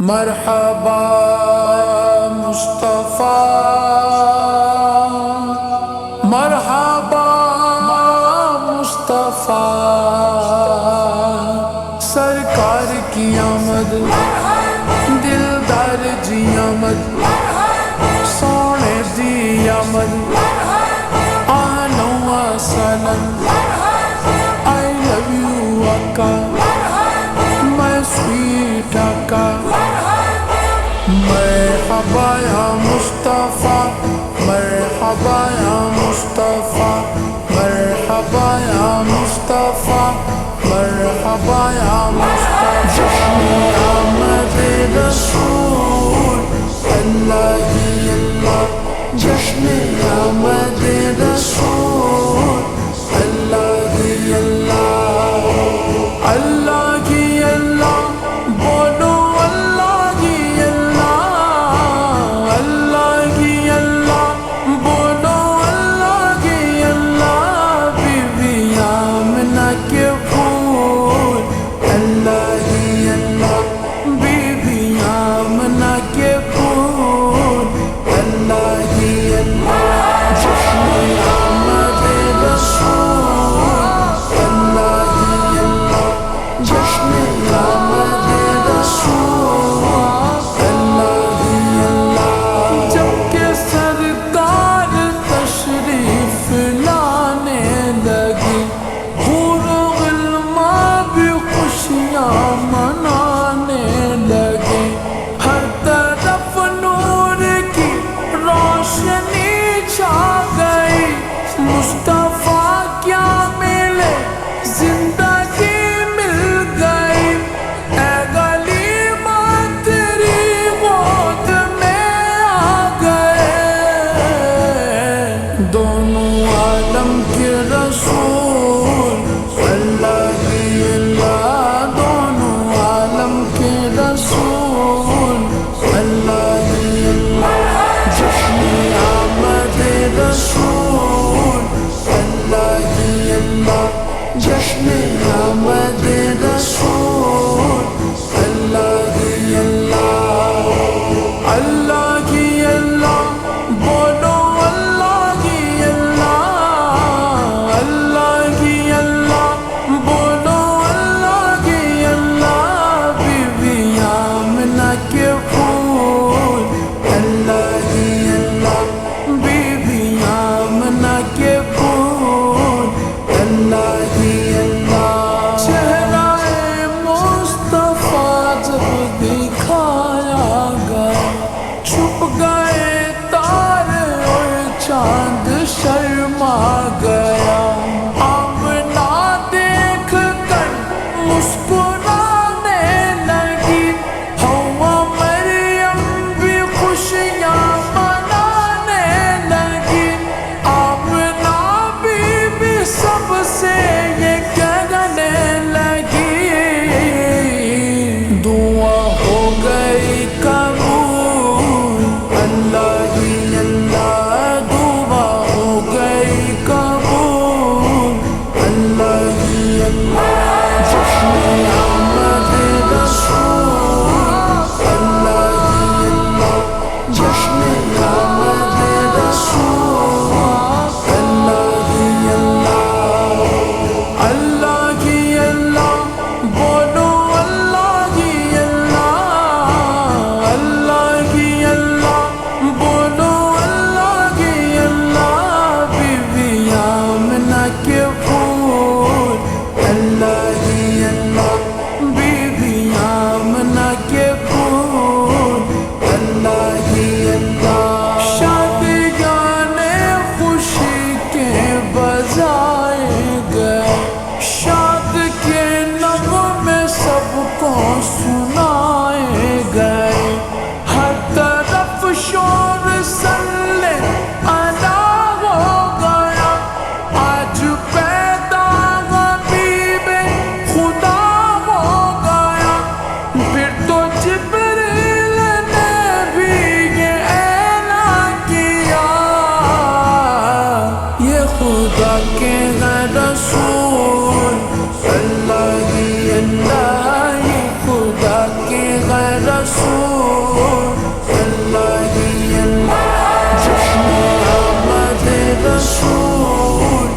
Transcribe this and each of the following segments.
مرحبا مصطفیٰ، مرحبا مصطفیٰ، سرکار کی آمد، دلدار جی آمد، سونے دی آمد، آنو وسلم، I love you آقا، my sweet آقا، مرحبا یا مصطفیٰ، مرحبا یا مصطفیٰ، مرحبا یا مصطفیٰ، مرحبا یا مصطفیٰ، جشن آمد رسول اللہ ہی اللہ، جشن آمد رسول اللہ ہی اللہ، اللہ کی اللہ، بولو اللہ کی اللہ، اللہ کی اللہ، بولو اللہ کی اللہ، بی بی آمنہ کے پھول اللہ کی اللہ، بی بی آمنہ کے پھول اللہ کی اللہ، جشن آمد رسول اللہ کی اللہ، جشن آمد رسول اللہ کی اللہ، جب کہ سرکار تشریف لانے لگی، حور و غلماں بھی خوشیاں منانے لگے، ہر طرف نور کی روشنی چھا گئی، مصطفیٰ کیا ملے زندگی مل گئی، اے غلیمہ تیری گود میں آ گئے، دونوں عالم کے رسول اللہ کی اللہ، دونوں عالم کے رسول اللہ کی اللہ، جشن آمد رسول اللہ کی اللہ، جشن آمد رسول اللہ کی اللہ، اللہ کی اللہ، بولو اللہ کی اللہ، اللہ کی اللہ، بولو اللہ کی اللہ، بی بی آمنہ کے پھول اللہ کی اللہ، بی بی آمنہ کے پھول اللہ کی اللہ، چہرہ مصطفیٰ جب دکھایا گیا، چھپ گئے تارے اور چاند شرما گیا، آمنہ دیکھ کر مسکرانے لگی، حوا مریم بھی خوشیاں منانے لگی، آمنہ بی بی سب سے یہ کہنے لگی، دعا ہو گئی قبول اللہ کی اللہ، دعا ہو گئی قبول اللہ ہی اللہ جشن آمد رسول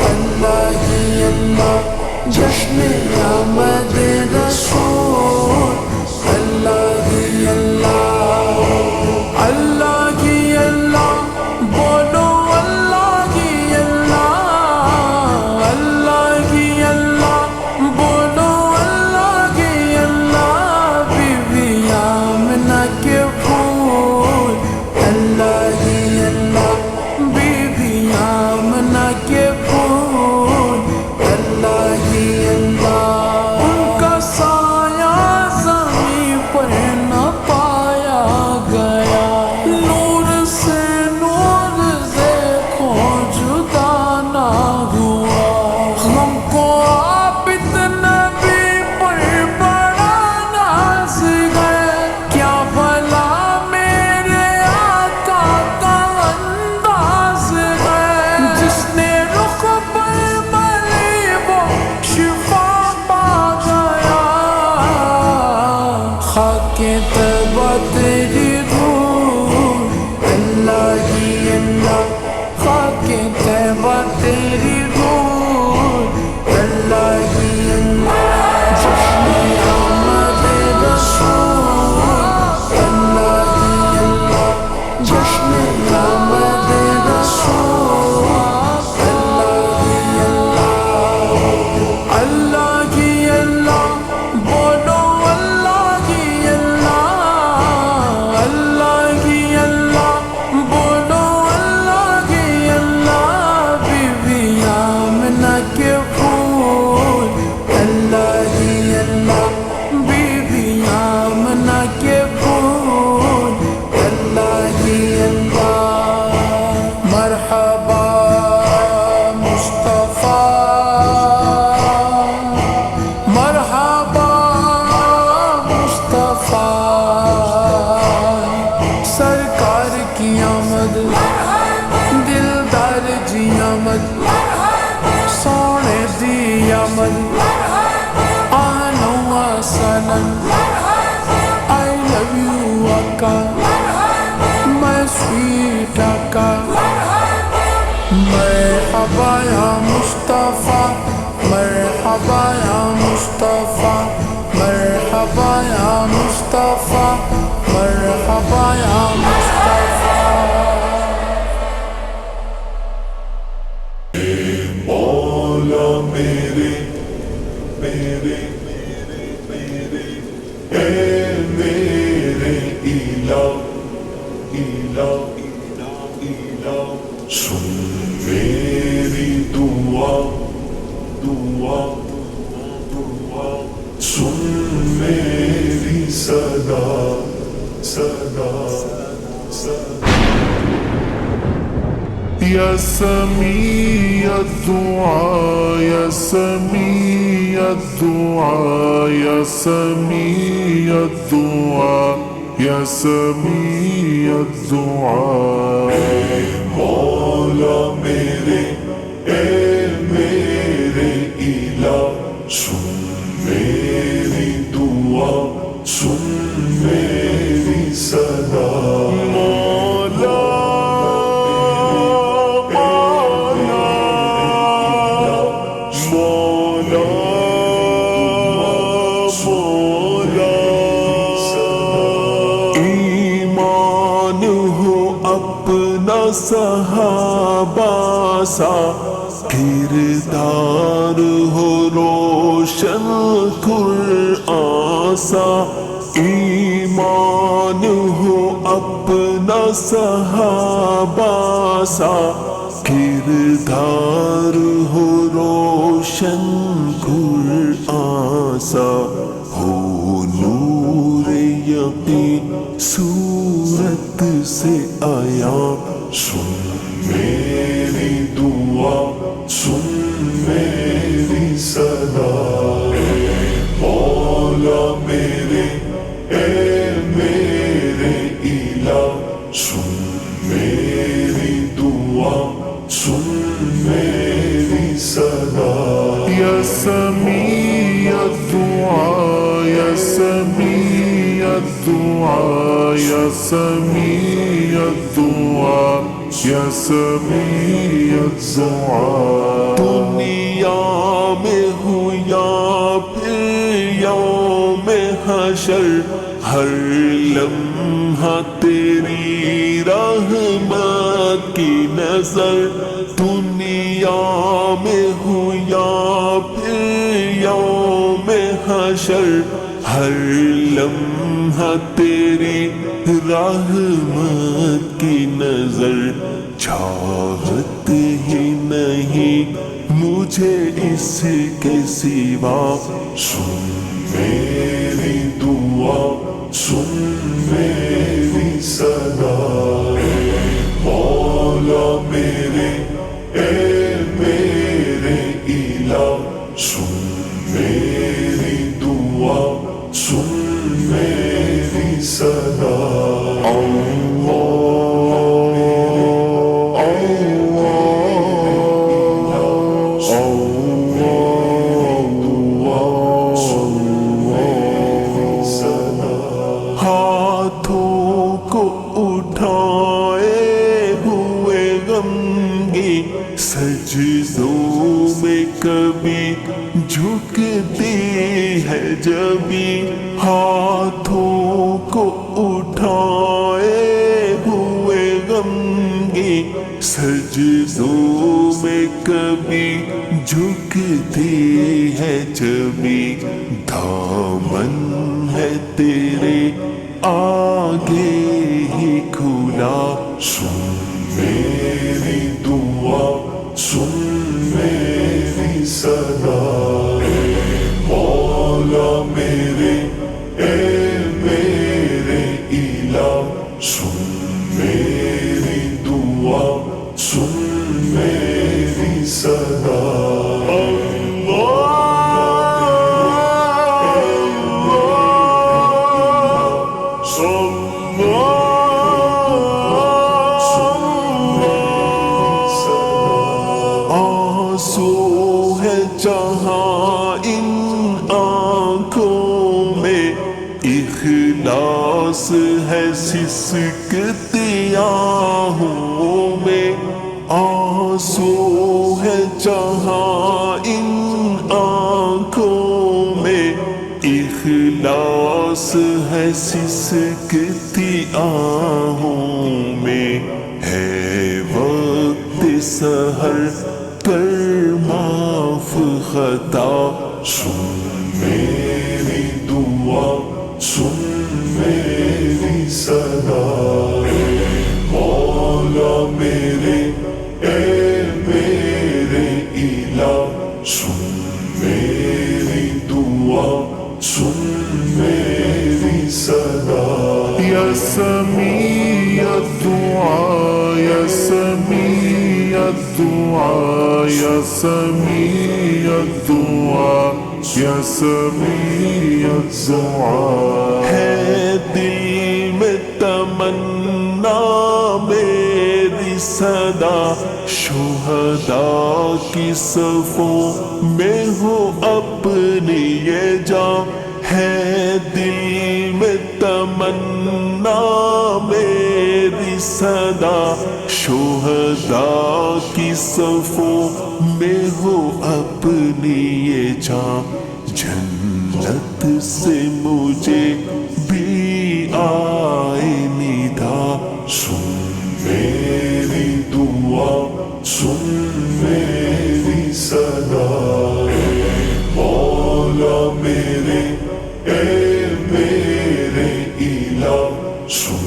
اللہ ہی اللہ جشن آمد رسول اللہ ہی اللہ اللہ ہی اللہ بولو اللہ ہی اللہ اللہ ہی اللہ بولو اللہ ہی اللہ بی بی آمنہ کے پھول اللہ ہی اللہ بی بی آمنہ کے پھول اللہ ہی اللہ ان کا سایہ زمین پر نہ پایا گیا نور سے نور دیکھو جدا نہ ہوا ہم کو عابد نبی پر بڑا ناز گئے کیا بھلا میرے آقا کا انداز ہے جس نے رخ پر ملی وہ شفا پا گیا خاک طیبہ تیری دھول اللہ ہی اللہ خاک طیبہ تیری دھول اللہ ہی اللہ جشن آمد رسول اللہ ہی اللہ جشن آمد رسول اللہ ہی اللہ اللہ ہی اللہ بولو اللہ ہی اللہ اللہ ہی اللہ بولو اللہ ہی اللہ بی بی آمنہ کے پھول اللہ ہی اللہ بی بی آمنہ کے پھول اللہ ہی اللہ مرحبا مصطفیٰ مرحبا مصطفیٰ سرکار کی آمد دلدار جی آمد سونے دی آمد آنو سنن I love you آقا my sweet آقا مرحبا یا مصطفیٰ مرحبا یا مصطفیٰ مرحبا یا مصطفیٰ مرحبا یا مصطفیٰ مولا میرے میرے میرے اے میرے الہ الہ الہ سن میری دعا دعا دعا سن میری صدا صدا صدا یا سمیع الدعاء یا سمیع الدعاء یا سمیع الدعاء یا سمیع الدعاء مولا میرے اے میرے الہ سن میری دعا سن میری صدا مولا صحابہ سا کردار ہو روشن قرآن سا ایمان ہو اپنا صحابہ سا کردار ہو روشن قرآن سا ہو نور یقین صورت سے آیا سن میری دعا سن میری صدا مولا میرے اے میرے الہ سن میری دعا سن میری صدا یا سمیع الدعاء یا سمیع الدعاء الدعاء یا سمیع الدعاء یا سمیع الدعاء دنیا میں ہوں یا پھر یوم حشر ہر لمحہ تیری رحمت کی نظر دنیا میں ہوں یا پھر یوم حشر ہر لمحہ تیری رحمت کی نظر چاہت ہی نہیں مجھے اس کے سوا سن میری دعا سن میری صدا اے مولا میرے اے میرے الہ سن میری دعا سن میری صدا ہاتھوں کو اٹھائے ہوئے غمگی سجدوں میں کبھی جھکتی ہے جبھی ہاتھوں کو اٹھائے ہوئے غمگی سجدوں میں کبھی جھکتی ہے جبھی دامن ہے تیرے آگے ہی کھلا سن میری دعا سن میری صدا اے مولا میرے اے میرے الہ سن میری دعا سن میری صدا آنسو ہے جہاں ان آنکھوں میں اخلاص ہے سسکتی آہوں میں آنسو ہے جہاں ان آنکھوں میں اخلاص ہے سسکتی آہوں میں ہے وقت سحر کر معاف خطا سن میری دعا سن میری صدا اے مولا میرے اے میرے الہ سن میری دعا سن میری صدا یا سمیع الدعاء یا سمیع الدعاء یا سمیع الدعاء یا سمیع الدعاء ہے دل میں تمنا میری صدا شہداء کی صفوں میں ہو اپنی یہ جا ہے دل میں تمنا میری صدا شہداء کی صفوں میں ہو اپنی یہ جا جنت سے مجھے بھی آئے ندا سن میری دعا سن میری صدا اے مولا میرے اے میرے الہ سن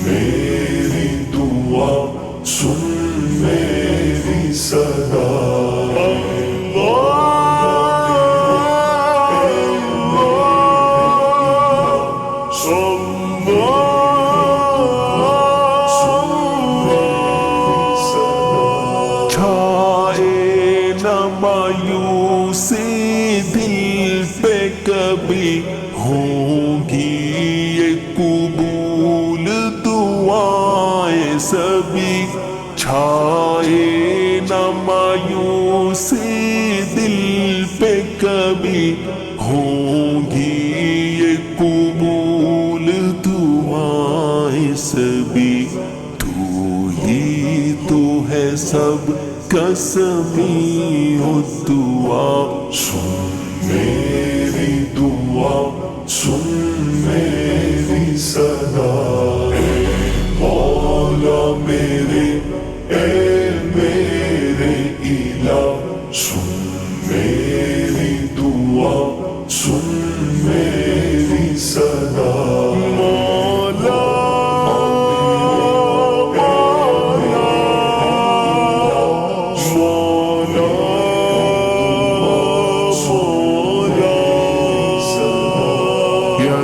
میری دعا سن میری صدا مایوسی دل پہ کبھی ہوں گی یہ قبول دعائیں سبھی چھائے نہ مایوسی دل پہ کبھی ہوں گی یہ قبول دعائیں نسبی تو ہی تو ہے سب کا سمیع الدعا سن میری دعا سن میری صدا اے مولا میرے اے میرے الہ سن میری دعا سن میری صدا مولا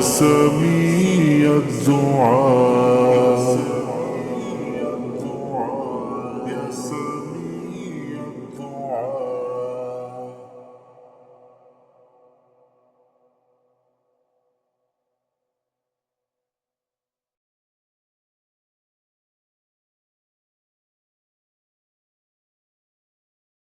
سمیع الدعاء